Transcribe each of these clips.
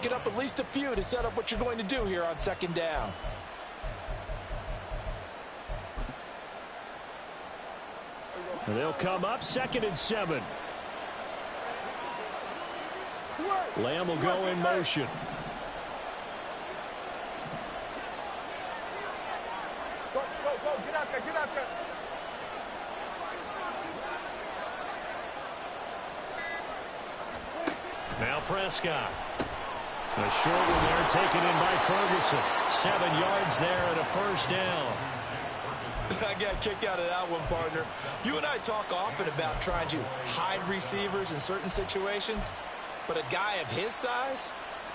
picking up at least a few to set up what you're going to do here on second down. They'll come up 2nd and 7. Lamb will go in motion. Go, get out there. Now Prescott. A short one there taken in by Ferguson. 7 yards there and a first down. I got kicked out of that one, partner. You and I talk often about trying to hide receivers in certain situations, but a guy of his size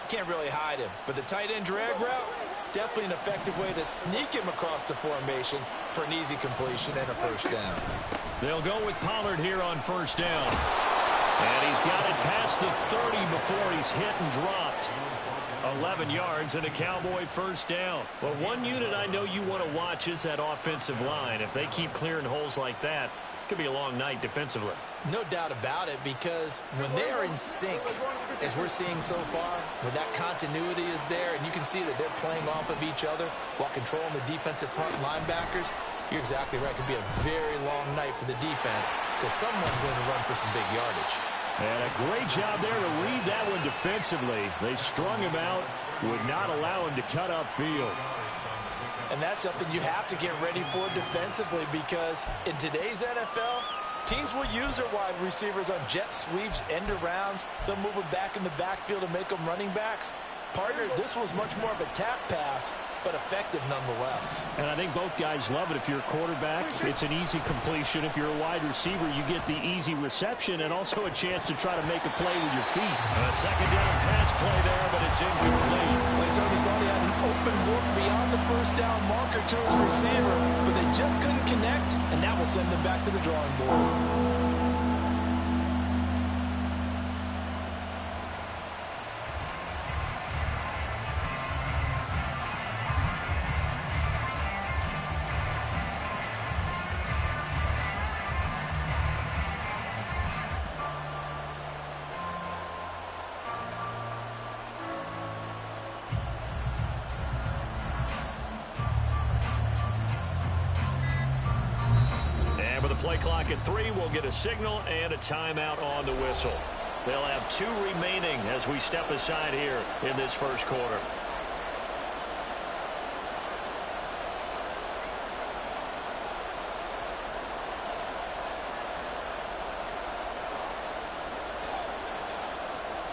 can't really hide him. But the tight end drag route, definitely an effective way to sneak him across the formation for an easy completion and a first down. They'll go with Pollard here on first down. And he's got it past the 30 before he's hit and dropped. 11 yards and a Cowboy first down. Well, one unit I know you want to watch is that offensive line. If they keep clearing holes like that, it could be a long night defensively. No doubt about it, because when they are in sync, as we're seeing so far, when that continuity is there and you can see that they're playing off of each other while controlling the defensive front linebackers, you're exactly right. It could be a very long night for the defense because someone's going to run for some big yardage. And a great job there to read that one defensively. They strung him out, would not allow him to cut upfield. And that's something you have to get ready for defensively, because in today's NFL, teams will use their wide receivers on jet sweeps, end arounds. They'll move them back in the backfield and make them running backs. Partner, this was much more of a tap pass, but effective nonetheless. And I think both guys love it. If you're a quarterback, it's an easy completion. If you're a wide receiver, you get the easy reception and also a chance to try to make a play with your feet. A second down pass play there, but it's incomplete. Well, he certainly thought he had an open look beyond the first down marker to his receiver, but they just couldn't connect, and that will send them back to the drawing board. Play clock at 3. We'll get a signal and a timeout on the whistle. They'll have 2 remaining as we step aside here in this first quarter.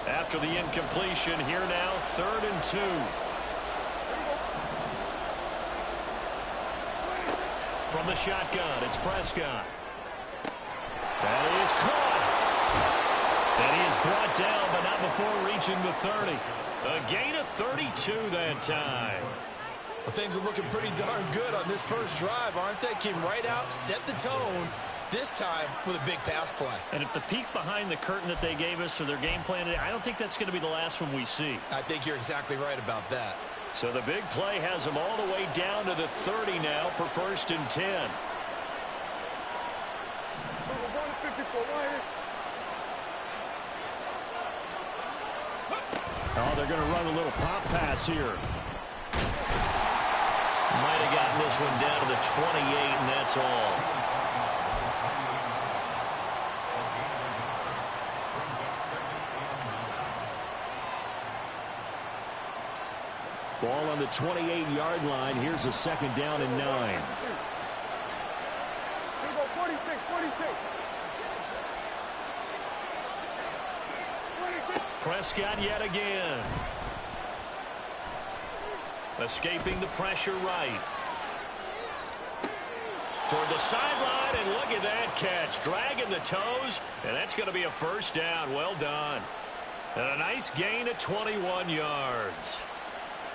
After the incompletion, here now, 3rd and 2. From the shotgun, it's Prescott. That is caught. And he is brought down, but not before reaching the 30. A gain of 32 that time. Well, things are looking pretty darn good on this first drive, aren't they? Came right out, set the tone, this time with a big pass play. And if the peek behind the curtain that they gave us or their game plan, I don't think that's going to be the last one we see. I think you're exactly right about that. So the big play has them all the way down to the 30 now for 1st and 10. Oh, they're going to run a little pop pass here. Might have gotten this one down to the 28, and that's all. Ball on the 28-yard line. Here's a 2nd down and 9. 46. Prescott yet again. Escaping the pressure right. Toward the sideline, and look at that catch. Dragging the toes, and that's going to be a first down. Well done. And a nice gain of 21 yards.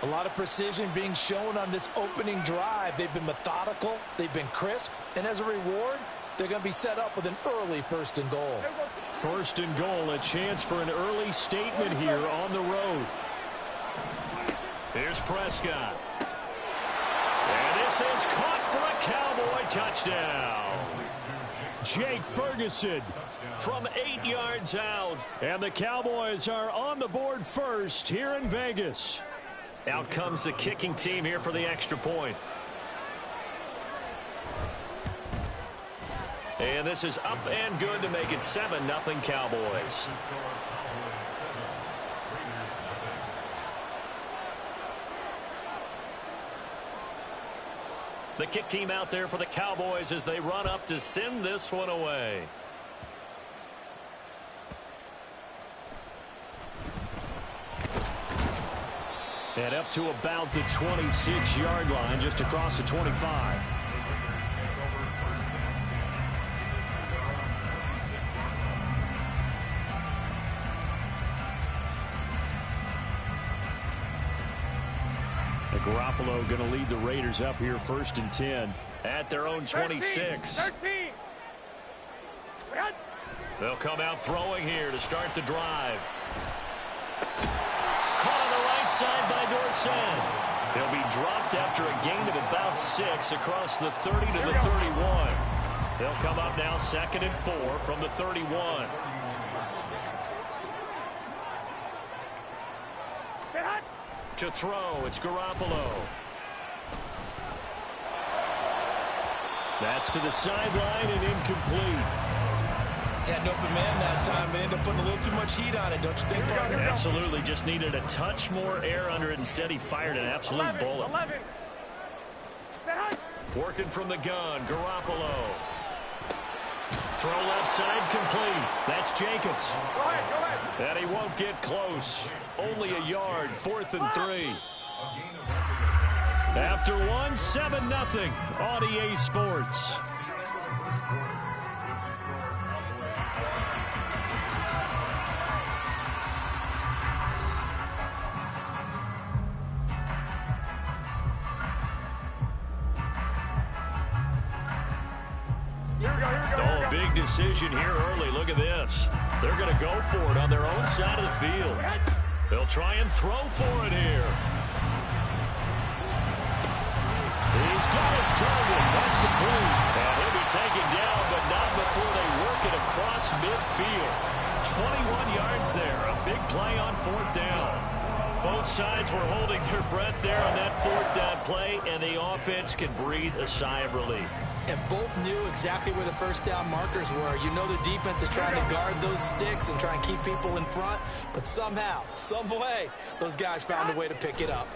A lot of precision being shown on this opening drive. They've been methodical, they've been crisp, and as a reward, they're going to be set up with an early 1st and goal. 1st and goal, a chance for an early statement here on the road. Here's Prescott. And this is caught for a Cowboy touchdown. Jake Ferguson from 8 yards out. And the Cowboys are on the board first here in Vegas. Out comes the kicking team here for the extra point. And this is up and good to make it 7-0 Cowboys. The kick team out there for the Cowboys as they run up to send this one away. And up to about the 26-yard line, just across the 25. Garoppolo going to lead the Raiders up here 1st and 10 at their own 26. 13. They'll come out throwing here to start the drive. Caught on the right side by Dorsett. He'll be dropped after a gain of about 6 across the 30 to the 31. They'll come up now 2nd and 4 from the 31. To throw, it's Garoppolo. That's to the sideline and incomplete. Had an open man that time, but ended up putting a little too much heat on it, don't you think, partner? Absolutely, just needed a touch more air under it. Instead, he fired an absolute bullet. 11. Working from the gun, Garoppolo. Throw left side complete. That's Jacobs. Go ahead. And he won't get close. Only a yard, 4th and 3. After one, 7-0 on EA Sports. Oh, big decision here early. Look at this. They're going to go for it on their own side of the field. They'll try and throw for it here. He's got his target. That's complete. And he'll be taken down, but not before they work it across midfield. 21 yards there. A big play on 4th down. Both sides were holding their breath there on that 4th down play, and the offense can breathe a sigh of relief. And both knew exactly where the 1st down markers were. You know the defense is trying to guard those sticks and try and keep people in front, but somehow, some way, those guys found a way to pick it up.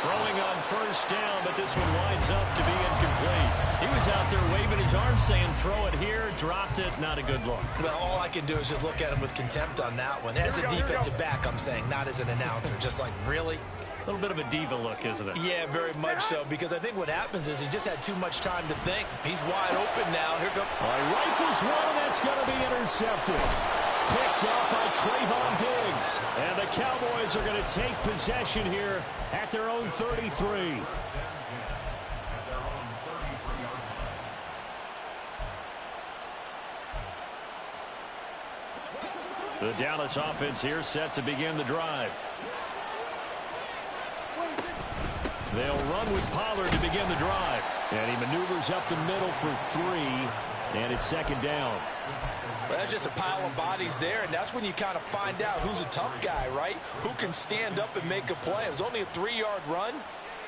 Throwing on 1st down, but this one winds up to be incomplete. He was out there waving his arm saying throw it here, dropped it, not a good look. Well, all I can do is just look at him with contempt on that one. As a defensive back, I'm saying, not as an announcer. Just like, really? A little bit of a diva look, isn't it? Yeah, very much so, because I think what happens is he just had too much time to think. He's wide open now. Here comes... Rifles one, that's going to be intercepted. Picked up by Trayvon Diggs. And the Cowboys are going to take possession here at their own 33. The Dallas offense here set to begin the drive. They'll run with Pollard to begin the drive. And he maneuvers up the middle for 3. And it's 2nd down. Well, that's just a pile of bodies there, and that's when you kind of find out who's a tough guy, right? Who can stand up and make a play. It was only a 3-yard run,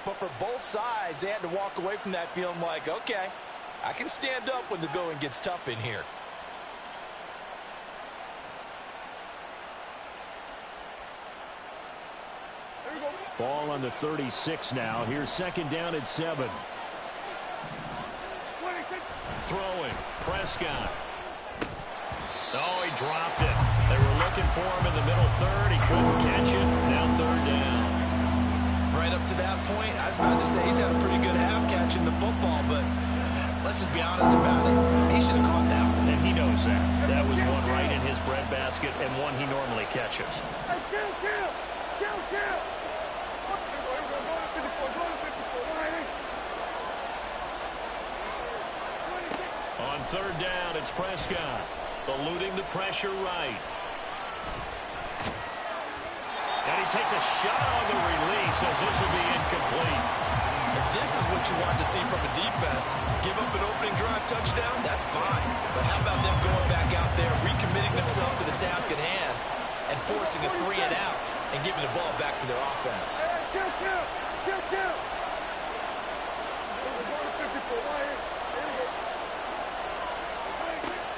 but for both sides, they had to walk away from that feeling like, okay, I can stand up when the going gets tough in here. Ball on the 36 now. Here's 2nd down and 7. Throwing. Prescott. Oh, he dropped it. They were looking for him in the middle 3rd. He couldn't catch it. Now 3rd down. Right up to that point, I was about to say he's had a pretty good half catching the football, but let's just be honest about it. He should have caught that one. And he knows that. That was one right in his breadbasket and one he normally catches. Hey, kill. On 3rd down, it's Prescott. Eluding the pressure right. And he takes a shot on the release as this will be incomplete. If this is what you want to see from a defense, give up an opening drive touchdown, that's fine. But how about them going back out there, recommitting themselves to the task at hand, and forcing a 3 and out, and giving the ball back to their offense?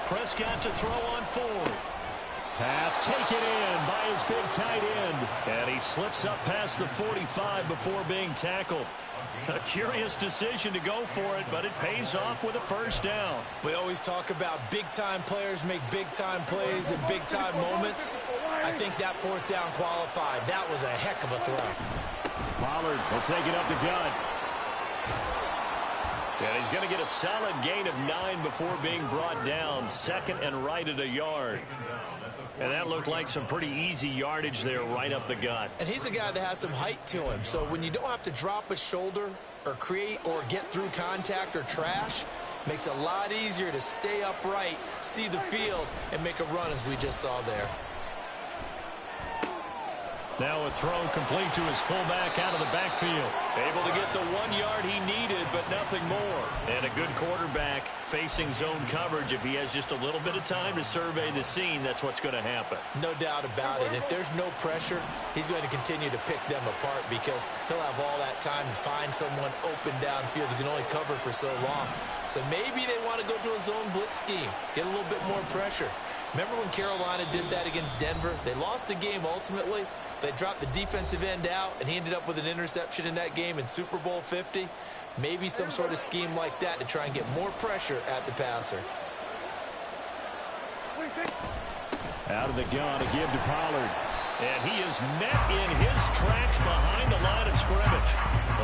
Prescott to throw on 4th. Pass taken in by his big tight end. And he slips up past the 45 before being tackled. A curious decision to go for it, but it pays off with a first down. We always talk about big-time players make big-time plays in big-time moments. I think that 4th down qualified. That was a heck of a throw. Pollard will take it up the gut. And he's going to get a solid gain of 9 before being brought down. 2nd and right at a yard. And that looked like some pretty easy yardage there right up the gut. And he's a guy that has some height to him. So when you don't have to drop a shoulder or create or get through contact or trash, makes it a lot easier to stay upright, see the field, and make a run as we just saw there. Now a throw complete to his fullback out of the backfield. Able to get the 1 yard he needed, but nothing more. And a good quarterback facing zone coverage. If he has just a little bit of time to survey the scene, that's what's going to happen. No doubt about it. If there's no pressure, he's going to continue to pick them apart because he'll have all that time to find someone open downfield. He can only cover for so long. So maybe they want to go to a zone blitz scheme, get a little bit more pressure. Remember when Carolina did that against Denver? They lost the game ultimately. They dropped the defensive end out, and he ended up with an interception in that game in Super Bowl 50. Maybe some sort of scheme like that to try and get more pressure at the passer. Out of the gun to give to Pollard. And he is met in his tracks behind the line of scrimmage.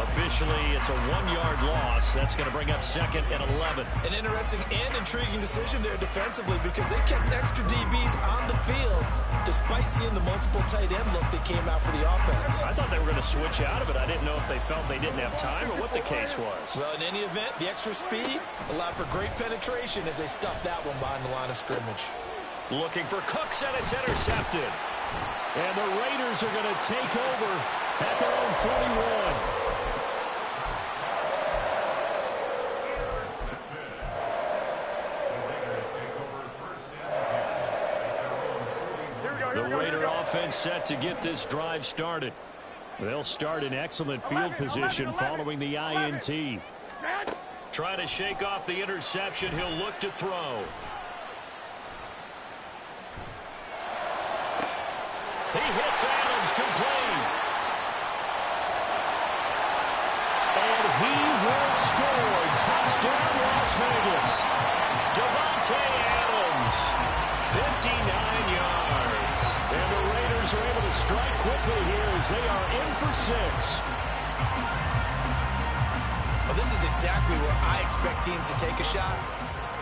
Officially, it's a 1 yard loss. That's going to bring up 2nd and 11. An interesting and intriguing decision there defensively because they kept extra DBs on the field despite seeing the multiple tight end look that came out for the offense. I thought they were going to switch out of it. I didn't know if they felt they didn't have time or what the case was. Well, in any event, the extra speed allowed for great penetration as they stuffed that one behind the line of scrimmage. Looking for Cooks, and it's intercepted. And the Raiders are going to take over at their own 41. The Raider offense set to get this drive started. They'll start in excellent field position following the INT. Trying to shake off the interception. He'll look to throw. He hits Adams complete. And he will score. Touchdown, Las Vegas. Davante Adams, 59 yards. And the Raiders are able to strike quickly here as they are in for 6. Well, this is exactly where I expect teams to take a shot.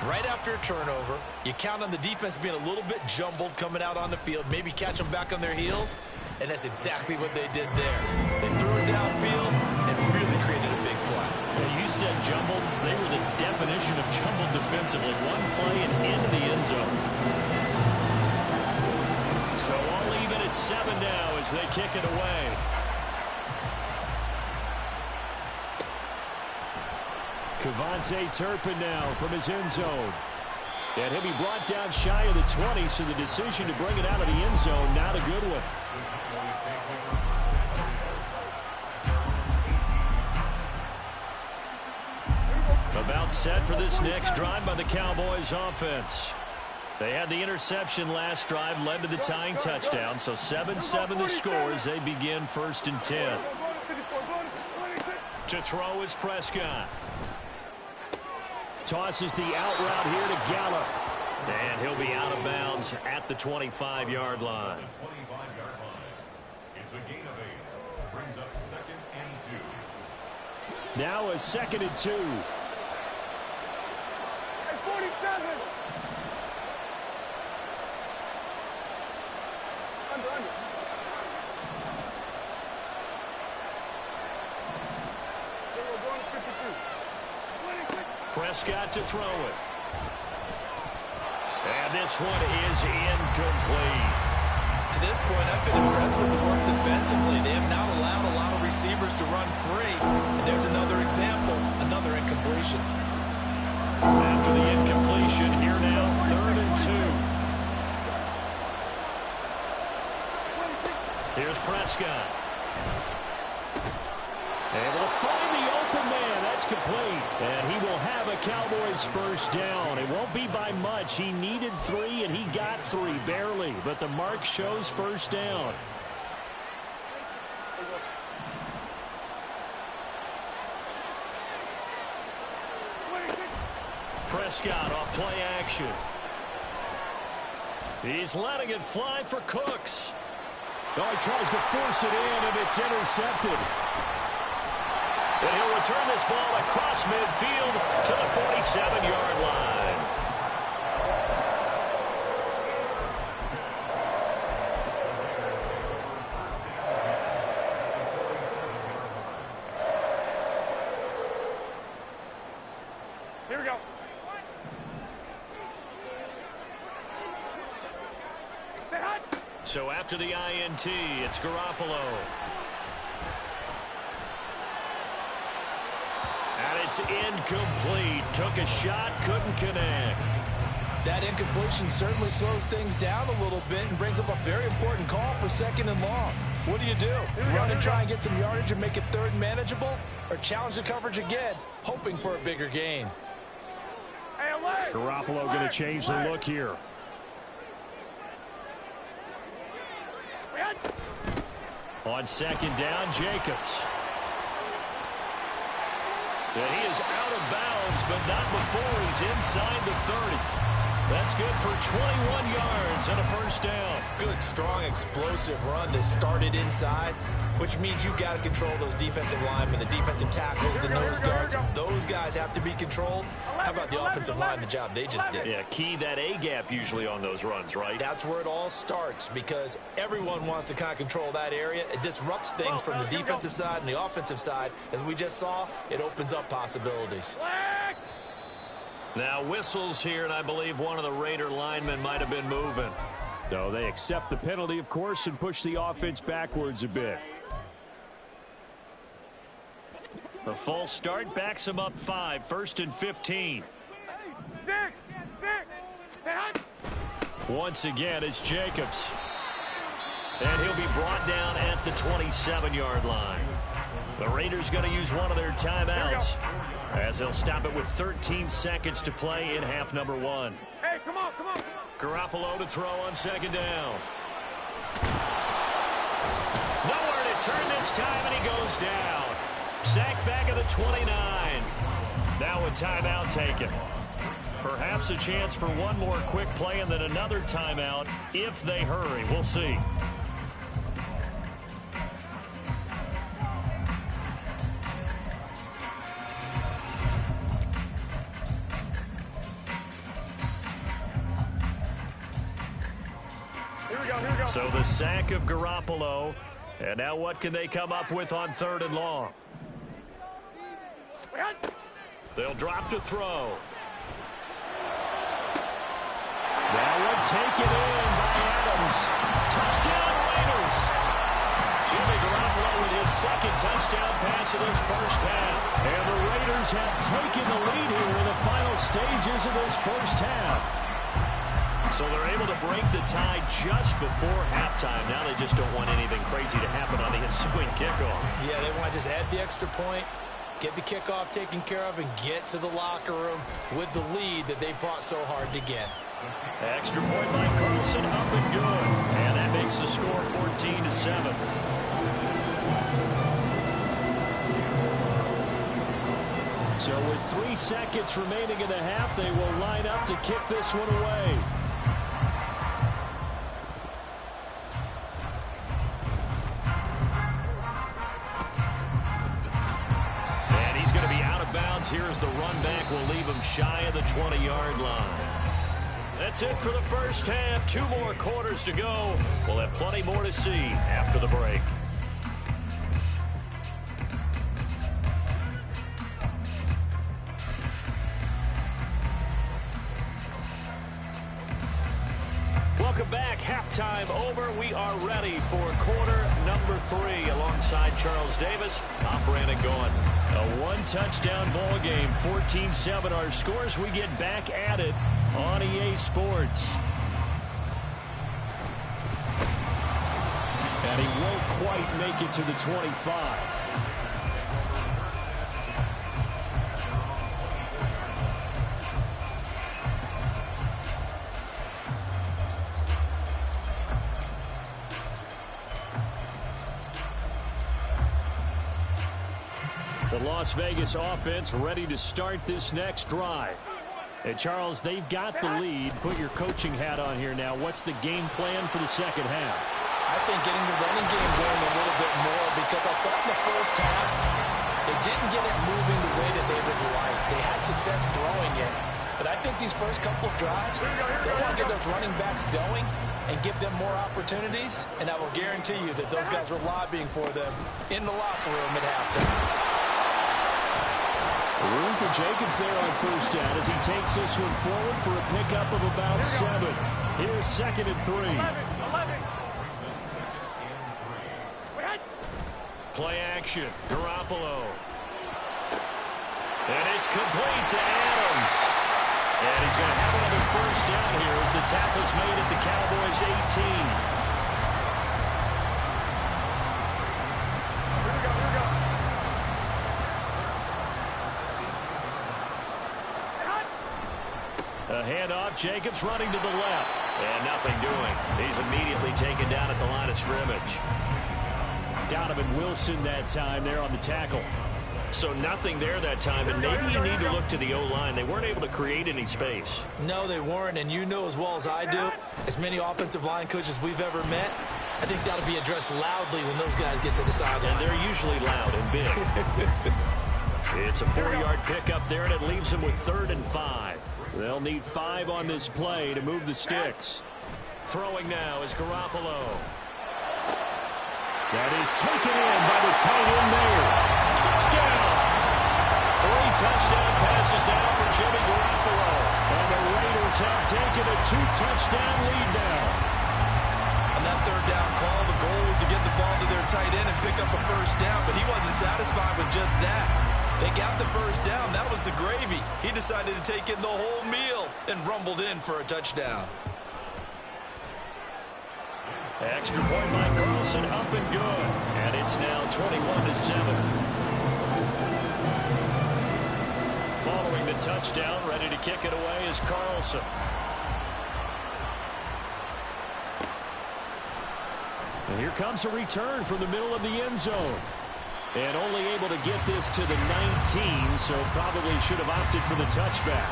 Right after a turnover, you count on the defense being a little bit jumbled coming out on the field, maybe catch them back on their heels, and that's exactly what they did there. They threw it downfield and really created a big play. You said jumbled. They were the definition of jumbled defensively. One play and into the end zone. So all even at 7 now as they kick it away. Kevontae Turpin now from his end zone. And he'll be brought down shy of the 20, so the decision to bring it out of the end zone, not a good one. About set for this next drive by the Cowboys offense. They had the interception last drive, led to the tying touchdown, so 7-7 the score as they begin 1st and 10. To throw is Prescott. Tosses the out route here to Gallup. And he'll be out of bounds at the 25-yard line. It's a gain of 8. Brings up 2nd and 2. Now a 2nd and 2. Hey, 47. Under. We're going to 52. Prescott to throw it. And this one is incomplete. To this point, I've been impressed with the work defensively. They have not allowed a lot of receivers to run free. And there's another example, another incompletion. After the incompletion, here now, 3rd and 2. Here's Prescott. Able to find the open man. That's complete. And he will have a Cowboys first down. It won't be by much. He needed 3, and he got 3, barely. But the mark shows first down. Prescott off play action. He's letting it fly for Cooks. Oh, he tries to force it in, and it's intercepted. And he'll return this ball across midfield to the 47-yard line. Here we go. So after the INT, it's Garoppolo. And it's incomplete. Took a shot, couldn't connect. That incompletion certainly slows things down a little bit and brings up a very important call for 2nd and long. What do? Run and try and get some yardage and make it 3rd manageable? Or challenge the coverage again, hoping for a bigger gain? Garoppolo going to change the look here. On 2nd down, Jacobs. And he is out of bounds, but not before he's inside the 30. That's good for 21 yards and a first down. Good, strong, explosive run that started inside, which means you've got to control those defensive linemen, the defensive tackles, the nose guards. Those guys have to be controlled. How about the offensive line, the job they just did? Yeah, key that A-gap usually on those runs, right? That's where it all starts, because everyone wants to kind of control that area. It disrupts things from the defensive side and the offensive side. As we just saw, it opens up possibilities. Now whistles here, and I believe one of the Raider linemen might have been moving. No, they accept the penalty, of course, and push the offense backwards a bit. The false start backs him up 5, 1st and 15. Once again, it's Jacobs. And he'll be brought down at the 27-yard line. The Raiders going to use one of their timeouts, as they'll stop it with 13 seconds to play in half number 1. Hey, come on. Garoppolo to throw on 2nd down. Nowhere to turn this time, and he goes down. Sacked back at the 29. Now a timeout taken. Perhaps a chance for one more quick play and then another timeout if they hurry. We'll see. Here we go. So the sack of Garoppolo. And now what can they come up with on 3rd and long? They'll drop to throw. That one taken in by Adams. Touchdown Raiders. Jimmy Garoppolo with his 2nd touchdown pass of this first half. And the Raiders have taken the lead here in the final stages of this first half. So they're able to break the tie just before halftime. Now they just don't want anything crazy to happen on the ensuing kickoff. Yeah, they want to just add the extra point, get the kickoff taken care of, and get to the locker room with the lead that they fought so hard to get. Extra point by Carlson, up and good. And that makes the score 14-7. So with 3 seconds remaining in the half, they will line up to kick this one away. And he's going to be out of bounds here as the run back will leave him shy of the 20-yard line. That's it for the first half. 2 more quarters to go. We'll have plenty more to see after the break. Welcome back. Halftime over. We are ready for quarter number 3. Alongside Charles Davis, I'm Brandon Gaughan. A one-touchdown ball game, 14-7 our scores. We get back at it on EA Sports. And he won't quite make it to the 25. The Las Vegas offense ready to start this next drive. And Charles, they've got the lead. Put your coaching hat on here now. What's the game plan for the second half? I think getting the running game going a little bit more, because I thought in the first half they didn't get it moving the way that they would like. They had success throwing it. But I think these first couple of drives, they want to get those running backs going and give them more opportunities. And I will guarantee you that those guys were lobbying for them in the locker room at halftime. Room for Jacobs there on first down as he takes this one forward for a pickup of about 7. Here's 2nd and 3. 11. Play action. Garoppolo. And it's complete to Adams. And he's going to have another first down here as the tackle's made at the Cowboys' 18. A handoff, Jacobs running to the left. And nothing doing. He's immediately taken down at the line of scrimmage. Donovan Wilson that time there on the tackle. So nothing there that time, and maybe you need to look to the O-line. They weren't able to create any space. No, they weren't, and you know as well as I do, as many offensive line coaches we've ever met, I think that'll be addressed loudly when those guys get to the sideline. And they're usually loud and big. It's a 4-yard pickup there, and it leaves them with 3rd and 5. They'll need 5 on this play to move the sticks. Throwing now is Garoppolo. That is taken in by the tight end there. Touchdown! 3 touchdown passes now for Jimmy Garoppolo. And the Raiders have taken a 2-touchdown lead now. On that 3rd down call, the goal was to get the ball to their tight end and pick up a first down, but he wasn't satisfied with just that. They got the first down. That was the gravy. He decided to take in the whole meal and rumbled in for a touchdown. Extra point by Carlson, up and good. And it's now 21-7. Following the touchdown, ready to kick it away is Carlson. And here comes a return from the middle of the end zone. And only able to get this to the 19, so probably should have opted for the touchback.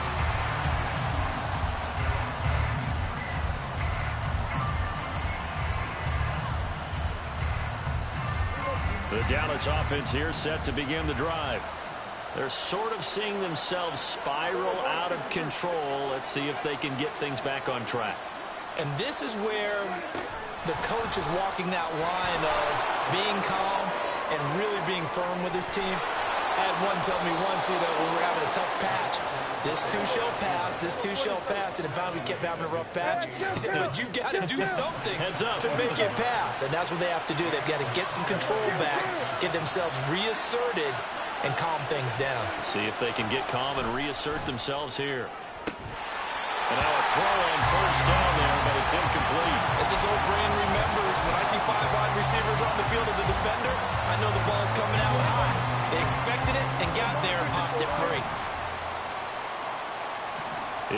The Dallas offense here set to begin the drive. They're sort of seeing themselves spiral out of control. Let's see if they can get things back on track. And this is where the coach is walking that line of being calm and really being firm with his team. I had one tell me once, when we were having a tough patch, this too shall pass, this too shall pass, and then finally we kept having a rough patch. He said, but you got to do something to make it pass, and that's what they have to do. They've got to get some control back, get themselves reasserted, and calm things down. See if they can get calm and reassert themselves here. And now a throw on first down there, but it's incomplete. As his old brain remembers, when I see 5 wide receivers on the field as a defender, I know the ball's coming out high. They expected it and got there and popped it free.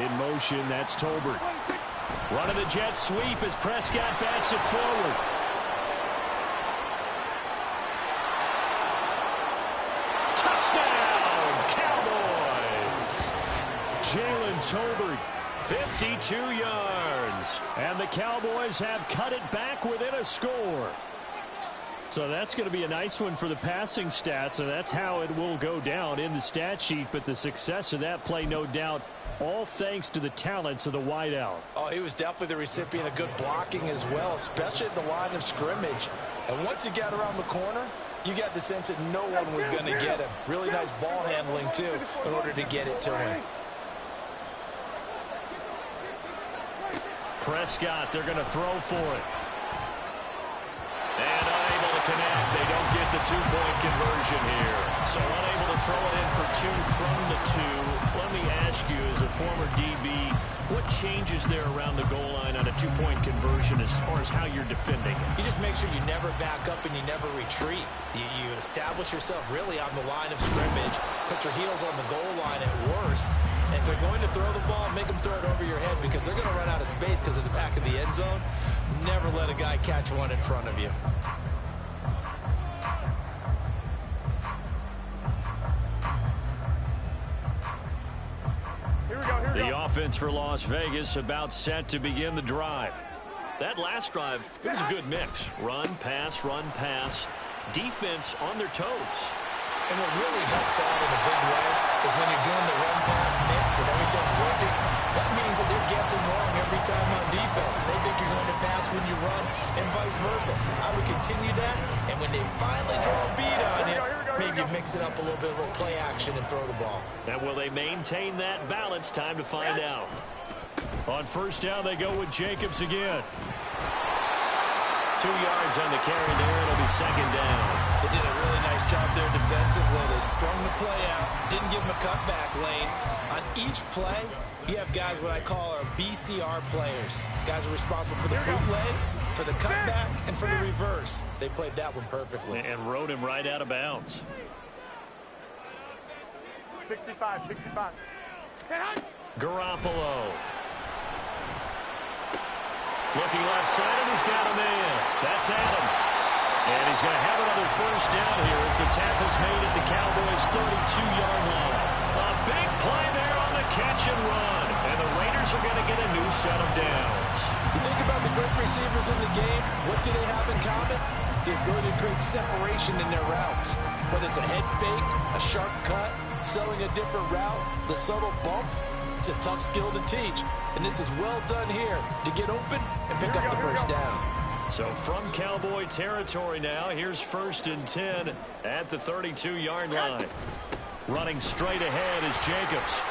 In motion, that's Tolbert. Running the jet sweep as Prescott backs it forward. Touchdown, Cowboys! Jalen Tolbert, 52 yards. And the Cowboys have cut it back within a score. So that's going to be a nice one for the passing stats, and that's how it will go down in the stat sheet. But the success of that play, no doubt, all thanks to the talents of the wideout. Oh, he was definitely the recipient of good blocking as well, especially at the line of scrimmage. And once he got around the corner, you got the sense that no one was going to get him. Really nice ball handling, too, in order to get it to him. Prescott, they're going to throw for it. And unable to connect. They don't get the two-point conversion here. So unable to throw it in for two from the two. Let me ask you, as a former DB, what changes there around the goal line on a two-point conversion as far as how you're defending? You just make sure you never back up and you never retreat. You establish yourself really on the line of scrimmage, put your heels on the goal line at worst, and if they're going to throw the ball, make them throw it over your head because they're going to run out of space because of the back of the end zone. Never let a guy catch one in front of you. The offense for Las Vegas about set to begin the drive. That last drive, it was a good mix. Run, pass, defense on their toes. And what really helps out in a big way is when you're doing the run-pass mix and everything's working, that means that they're guessing wrong every time on defense. They think you're going to pass when you run and vice versa. I would continue that, and when they finally draw a beat on you, maybe you mix it up a little bit, a little play action and throw the ball. And will they maintain that balance? Time to find out. On first down, they go with Jacobs again. 2 yards on the carry there. It'll be second down. They did a really nice job there defensively. They strung the play out, didn't give them a cutback lane. On each play, you have guys what I call our BCR players. Guys are responsible for the bootleg, for the cutback, and for the reverse. They played that one perfectly. And rode him right out of bounds. 65. Garoppolo. Looking left side, and he's got a man. That's Adams. And he's going to have another first down here as the tackle's made at the Cowboys' 32-yard line. A big play there on the catch and run. And the Raiders are going to get a new set of downs. You think about the great receivers in the game, what do they have in common? The ability to create separation in their routes. Whether it's a head fake, a sharp cut, selling a different route, the subtle bump, it's a tough skill to teach. And this is well done here to get open and pick up the first down. So from Cowboy territory now, here's 1st and 10 at the 32-yard line. Running straight ahead is Jacobs.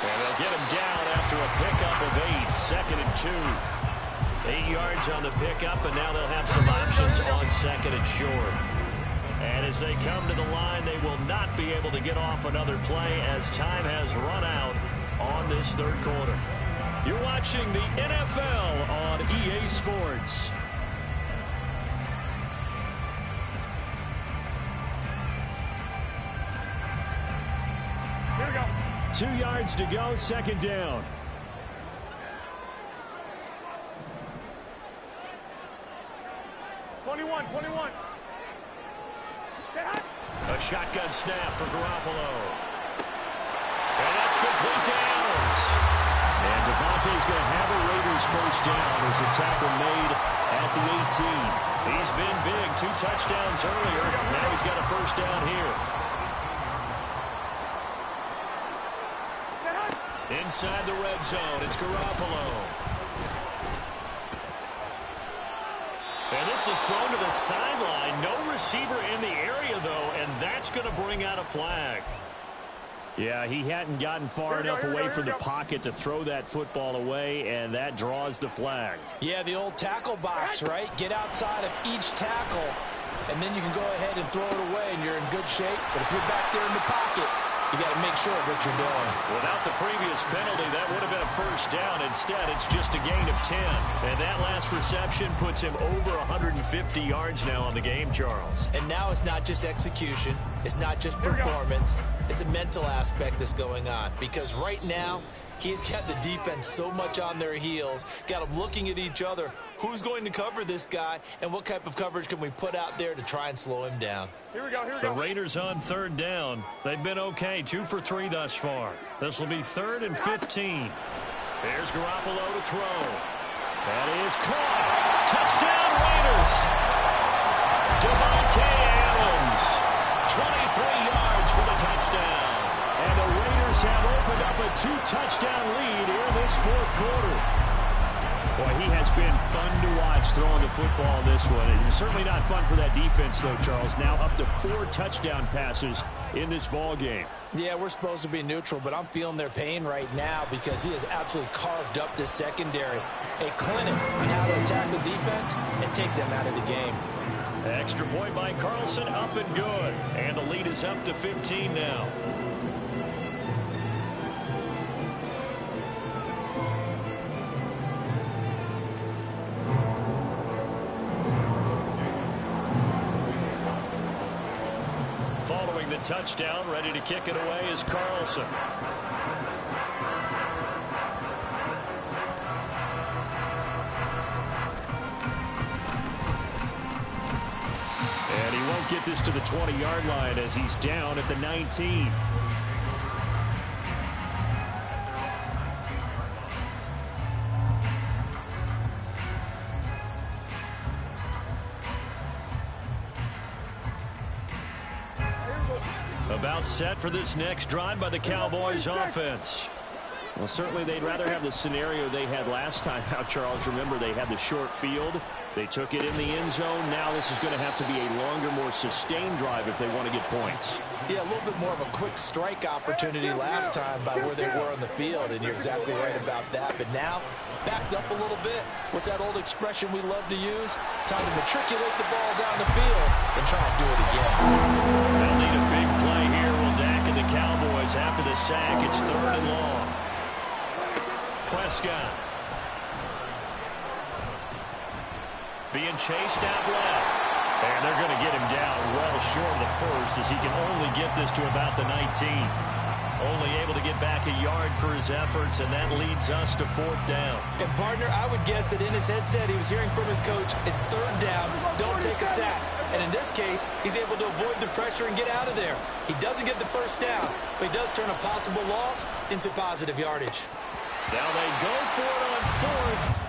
And they'll get him down after a pickup of 8, 2nd and 2. 8 yards on the pickup, and now they'll have some options on 2nd and short. And as they come to the line, they will not be able to get off another play as time has run out on this third quarter. You're watching the NFL on EA Sports. Here we go. 2 yards to go, second down. A shotgun snap for Garoppolo. And that's complete to Adams. And Devontae's going to have a Raiders first down as a tackle made at the 18. He's been big, 2 touchdowns earlier. Now he's got a first down here. Inside the red zone, it's Garoppolo. And this is thrown to the sideline. No receiver in the area, though, and that's going to bring out a flag. Yeah, he hadn't gotten far enough away from the pocket to throw that football away, and that draws the flag. Yeah, the old tackle box, right? Get outside of each tackle, and then you can go ahead and throw it away, and you're in good shape. But if you're back there in the pocket, you got to make sure of what you're doing. Without the previous penalty, that would have been a first down. Instead, it's just a gain of 10. And that last reception puts him over 150 yards now on the game, Charles. And now it's not just execution. It's not just performance. It's a mental aspect that's going on. Because right now, he's got the defense so much on their heels, got them looking at each other. Who's going to cover this guy, and what type of coverage can we put out there to try and slow him down? Here we go. The Raiders on third down. They've been okay, 2 for 3 thus far. This will be 3rd and 15. There's Garoppolo to throw. That is caught. Touchdown, Raiders. Devontae Adams, 23 yards for the touchdown. And the Raiders have opened up a 2-touchdown lead here in this fourth quarter. Boy, he has been fun to watch throwing the football this one. It's certainly not fun for that defense, though, Charles. Now up to 4 touchdown passes in this ball game. Yeah, we're supposed to be neutral, but I'm feeling their pain right now because he has absolutely carved up this secondary. A clinic on how to attack the defense and take them out of the game. Extra point by Carlson, up and good. And the lead is up to 15 now. Following the touchdown, ready to kick it away is Carlson. And he won't get this to the 20-yard line as he's down at the 19. About set for this next drive by the Cowboys offense. Well, certainly they'd rather have the scenario they had last time out, Charles. Remember, they had the short field. They took it in the end zone. Now this is going to have to be a longer, more sustained drive if they want to get points. Yeah, a little bit more of a quick strike opportunity last time by where they were on the field, and you're exactly right about that. But now, backed up a little bit. What's that old expression we love to use? Time to matriculate the ball down the field and try and do it again. They'll need a big play here. Will Dak and the Cowboys after the sack. It's 3rd and long. Prescott. Being chased out left. And they're going to get him down well short of the first as he can only get this to about the 19. Only able to get back a yard for his efforts, and that leads us to 4th down. And, partner, I would guess that in his headset he was hearing from his coach, it's 3rd down, don't take a sack. And in this case, he's able to avoid the pressure and get out of there. He doesn't get the first down, but he does turn a possible loss into positive yardage. Now they go for it on 4th.